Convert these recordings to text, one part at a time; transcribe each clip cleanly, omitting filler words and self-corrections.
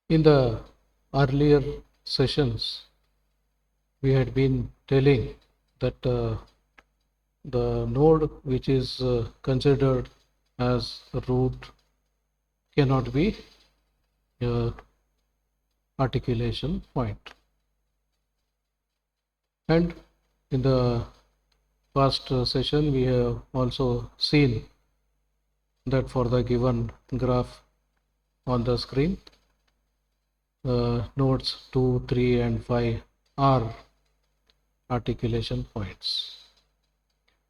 In the earlier sessions, we had been telling that the node which is considered as a root cannot be a articulation point. And in the past session, we have also seen that for the given graph on the screen, nodes 2, 3, and 5 are articulation points.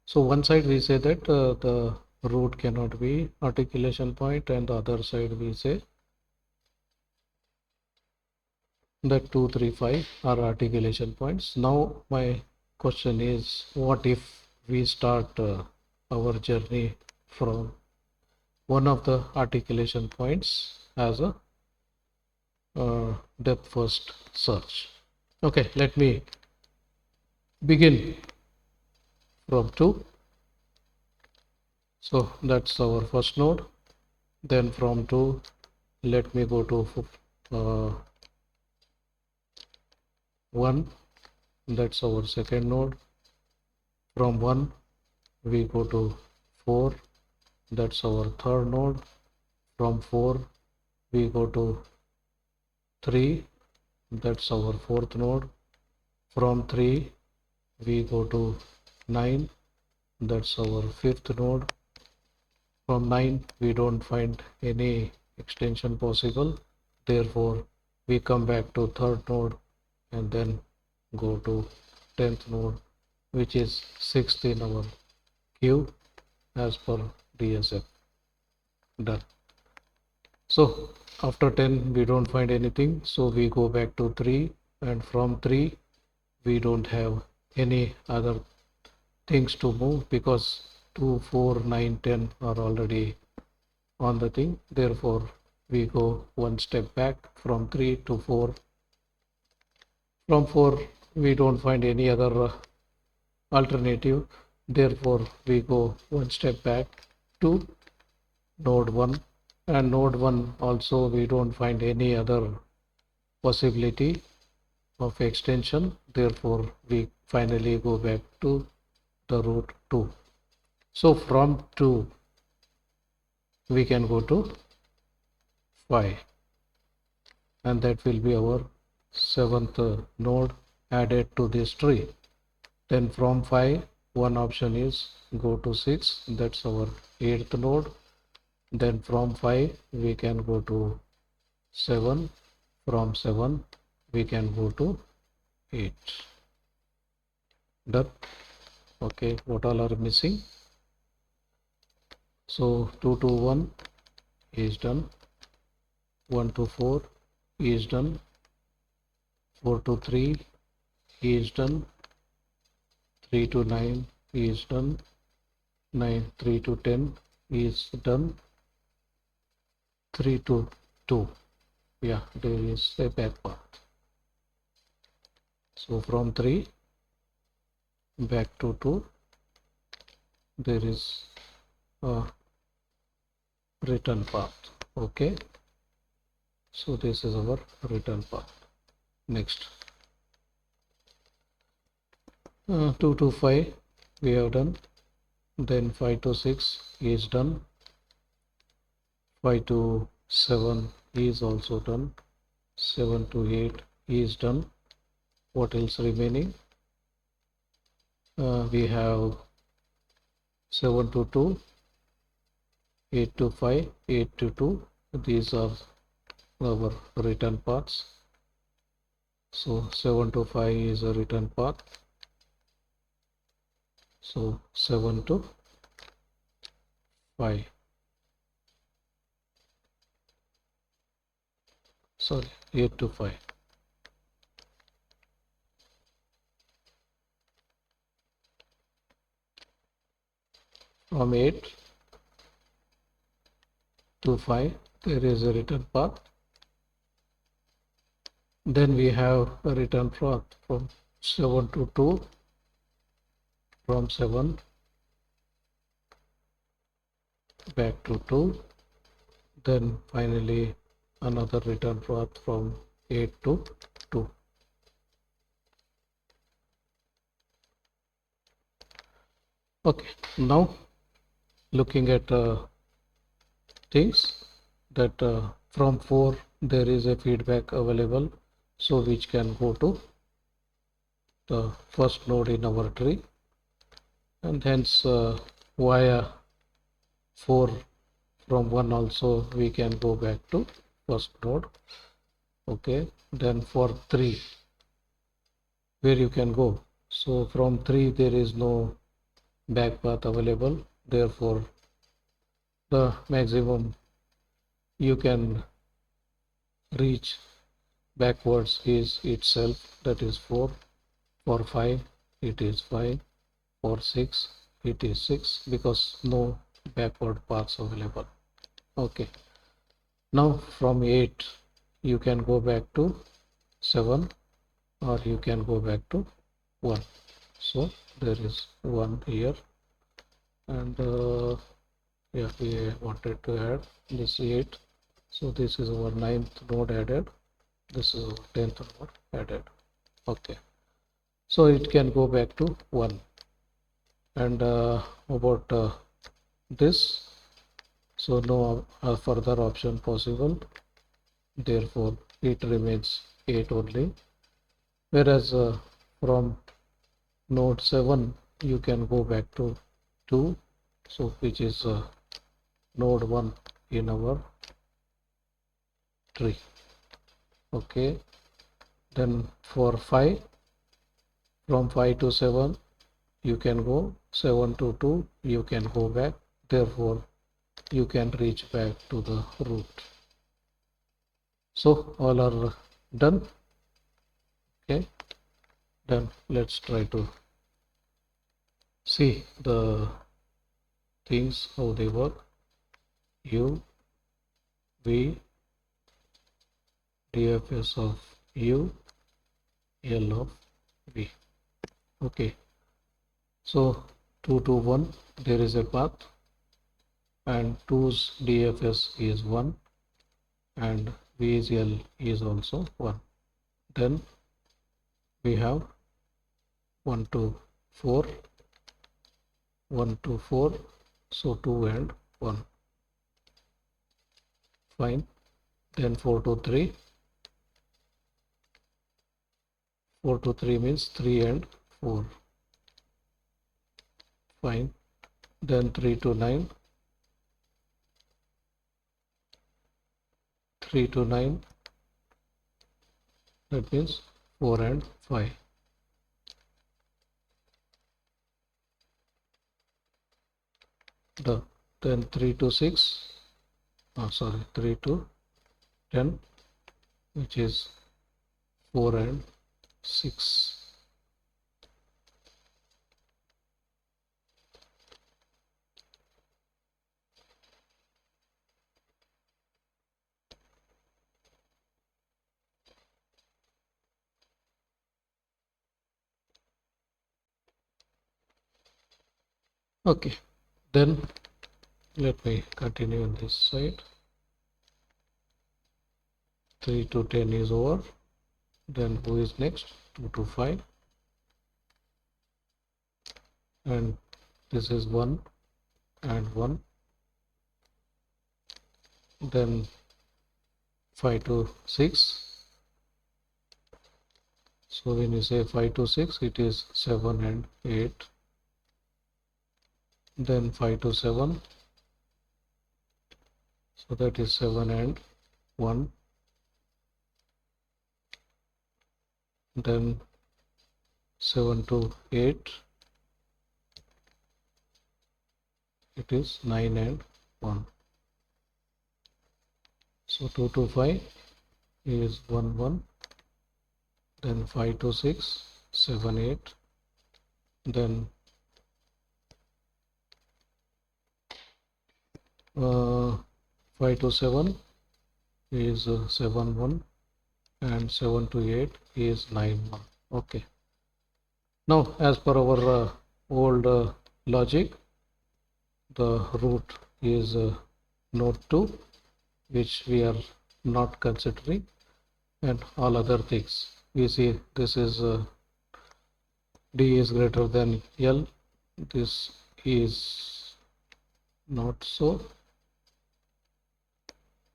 So one side we say that the root cannot be articulation point, and the other side we say that 2, 3, 5 are articulation points. Now my question is, what if we start our journey from one of the articulation points as a depth first search? Okay, let me begin from 2. So that's our first node. Then from 2, let me go to 1. That's our second node. From 1, we go to 4. That's our third node. From 4, we go to 3. That's our fourth node. From 3, we go to 9. That's our fifth node. From 9, we don't find any extension possible. Therefore, we come back to third node and then go to 10th node, which is 6th in our queue as per DSF. Done. So after 10, we don't find anything. So we go back to 3, and from 3, we don't have any other things to move because 2, 4, 9, 10 are already on the thing. Therefore, we go one step back from 3 to 4. From 4, we don't find any other alternative. Therefore, we go one step back to node 1. And node 1 also we don't find any other possibility of extension. Therefore, we finally go back to the root 2. So from 2, we can go to 5, and that will be our 7th node added to this tree. Then from 5, one option is go to 6. That's our 8th node. Then from 5, we can go to 7. From 7, we can go to 8. Done. Okay, what all are missing? So 2 to 1 is done. 1 to 4 is done. 4 to 3 is done. 3 to 9 is done. 3 to 10 is done. 3 to 2. Yeah, there is a back path. So from 3 back to 2, there is a return path. Okay, so this is our return path. Next, 2 to 5 we have done. Then 5 to 6 is done. 5 to 7 is also done. 7 to 8 is done. What else remaining? We have 7 to 2, 8 to 5, 8 to 2. These are our return paths. So 7 to 5 is a return path. So 7 to 5. Sorry, 8 to 5. From 8 to 5, there is a return path. Then we have a return path from 7 to 2, from 7 back to 2, then finally another return path from 8 to 2. Okay, now looking at things that from 4 there is a feedback available, so which can go to the first node in our tree, and hence via 4 from 1 also we can go back to first node. Okay, then for 3 where you can go, so from 3 there is no back path available, therefore the maximum you can reach backwards is itself, that is 4. For 5 it is 5. For 6 it is 6, because no backward paths available. Okay, now from 8 you can go back to 7, or you can go back to 1. So there is 1 here, and yeah, we wanted to add this 8, so this is our 9th node added, this is our 10th node added. Okay, so it can go back to 1. And about this, so no further option possible, therefore it remains 8 only, whereas from node 7 you can go back to 2, so which is node 1 in our tree. Okay, then for 5, from 5 to 7 you can go, 7 to 2 you can go back, therefore you can reach back to the root. So all are done. Okay, then let's try to see the things how they work. U, V, DFS of U, L of V. Okay, so 2 to 1 there is a path, and 2's DFS is 1, and V's L is also 1. Then we have 1 to 4, 1 to 4, so 2 and 1. Fine. Then 4 to 3, 4 to 3 means 3 and 4. Fine. Then 3 to 9, 3 to 9, that means 4 and 5. Then 3 to 6, 3 to 10, which is 4 and 6. Okay, then let me continue on this side. 3 to 10 is over. Then who is next? 2 to 5, and this is 1 and 1. Then 5 to 6. So when you say 5 to 6, it is 7 and 8. Then 5 to 7, so that is 7 and 1. Then 7 to 8, it is 9 and 1. So 2 to 5 is 1 1. Then 5 to 6, 7 8. Then 5 to 7 is 7 1, and 7 to 8 is 9 1. Okay, now as per our old logic, the root is node 2, which we are not considering, and all other things. We see this is D is greater than L. This is not so.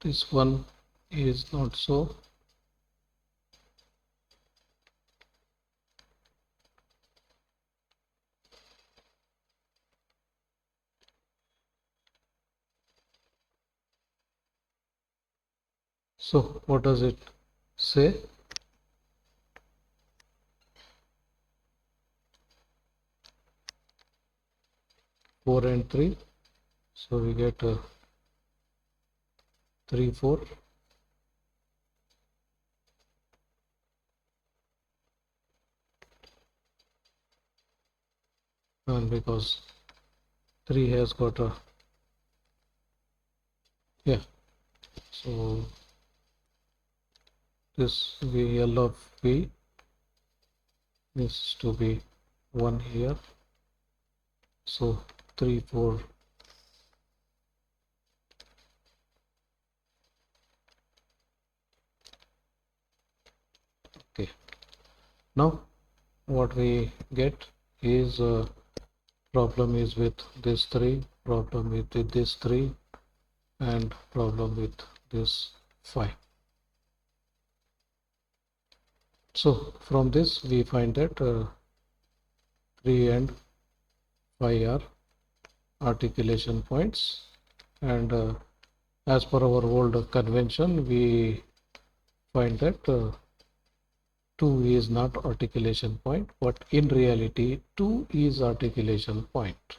This one is not so. So what does it say? Four and three. So we get 3, 4. And because 3 has got a, yeah, so this VL of V needs to be 1 here. So 3, 4. Okay. Now what we get is problem is with this 3, problem with this 3, and problem with this 5. So from this we find that 3 and 5 are articulation points, and as per our old convention we find that 2 is not articulation point, but in reality 2 is articulation point.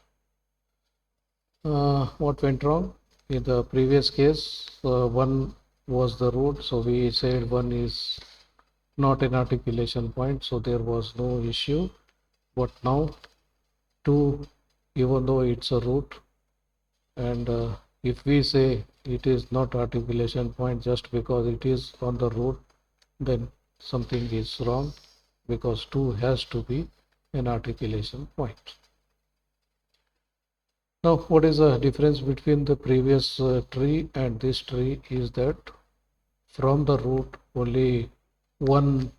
What went wrong? In the previous case 1 was the root, so we said 1 is not an articulation point, so there was no issue. But now 2, even though it's a root, and if we say it is not articulation point just because it is on the root, then something is wrong, because 2 has to be an articulation point. Now what is the difference between the previous tree and this tree is that from the root only one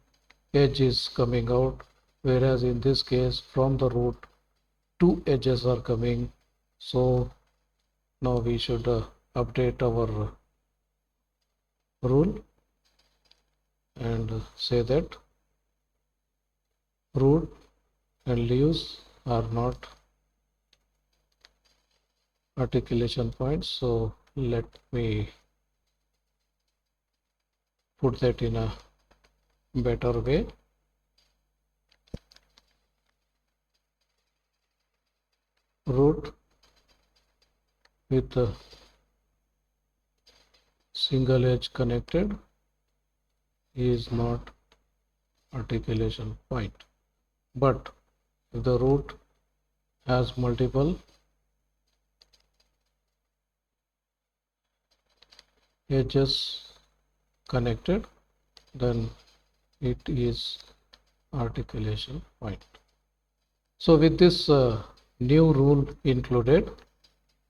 edge is coming out, whereas in this case from the root 2 edges are coming. So now we should update our rule and say that root and leaves are not articulation points. So let me put that in a better way. Root with a single edge connected is not articulation point, but if the root has multiple edges connected, then it is articulation point. So with this new rule included,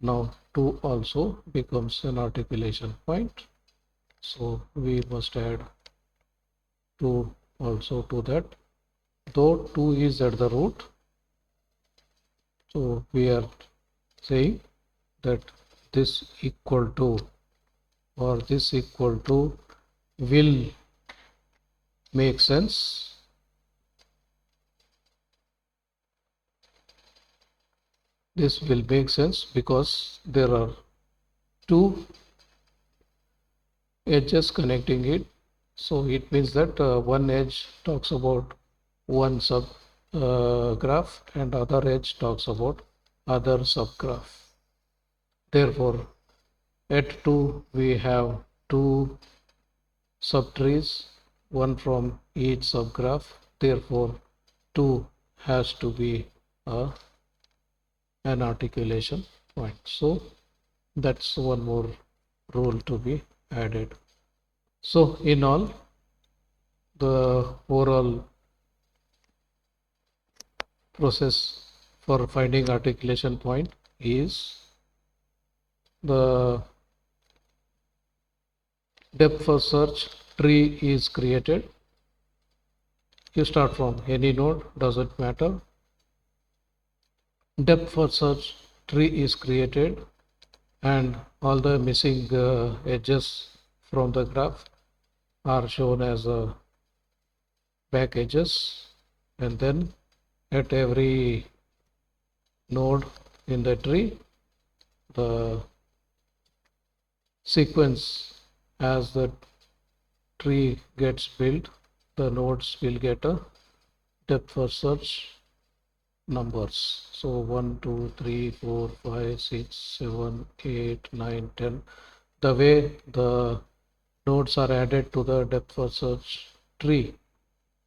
now 2 also becomes an articulation point. So we must add 2 also to that, though 2 is at the root. So we are saying that this equal to or this equal to will make sense. This will make sense because there are 2 edges connecting it. So it means that one edge talks about one sub graph and other edge talks about other subgraph. Therefore, at 2 we have 2 subtrees, one from each subgraph. Therefore, 2 has to be an articulation point. So that's one more rule to be added. So in all, the overall process for finding articulation point is the depth first search tree is created. You start from any node, doesn't matter. Depth first search tree is created and all the missing edges from the graph are shown as back edges, and then at every node in the tree, the sequence as the tree gets built, the nodes will get a depth first search numbers. So 1, 2, 3, 4, 5, 6, 7, 8, 9, 10. The way the nodes are added to the depth first search tree,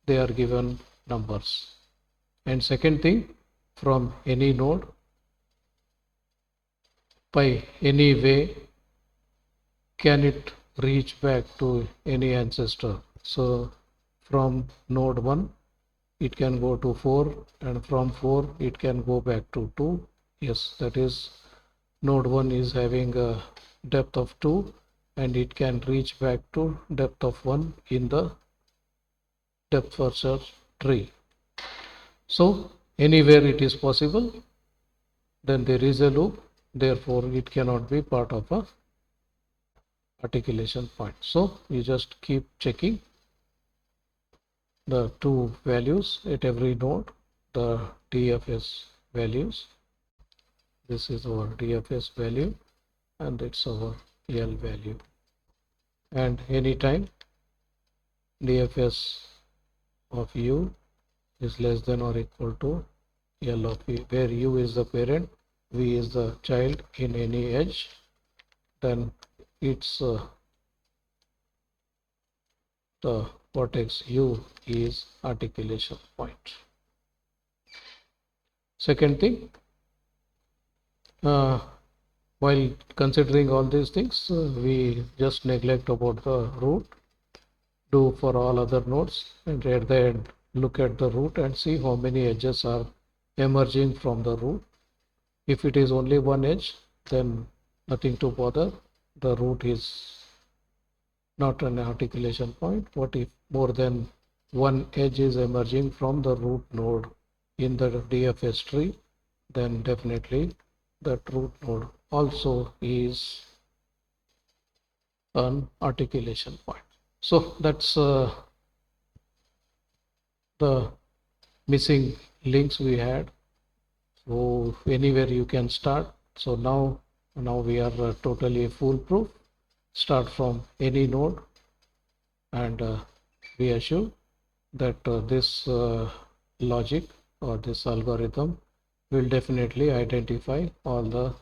they are given numbers. And second thing, from any node, by any way, can it reach back to any ancestor? So from node 1, it can go to 4, and from 4, it can go back to 2. Yes, that is, node 1 is having a depth of 2, and it can reach back to depth of 1 in the depth first search tree. So anywhere it is possible, then there is a loop, therefore it cannot be part of a articulation point. So you just keep checking the two values at every node, the DFS values. This is our DFS value and it's our L value. And anytime DFS of U is less than or equal to L of V, where U is the parent, V is the child in any edge, then it's the vertex U is articulation point. Second thing, while considering all these things, we just neglect about the root. Do for all other nodes, and at the end look at the root and see how many edges are emerging from the root. If it is only one edge, then nothing to bother. The root is not an articulation point. What if more than one edge is emerging from the root node in the DFS tree? Then definitely that root node also is an articulation point. So that's the missing links we had. So anywhere you can start. So now we are totally foolproof. Start from any node, and be assured that this logic or this algorithm will definitely identify all the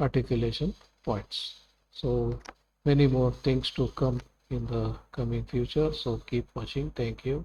articulation points. So many more things to come in the coming future. So keep watching. Thank you.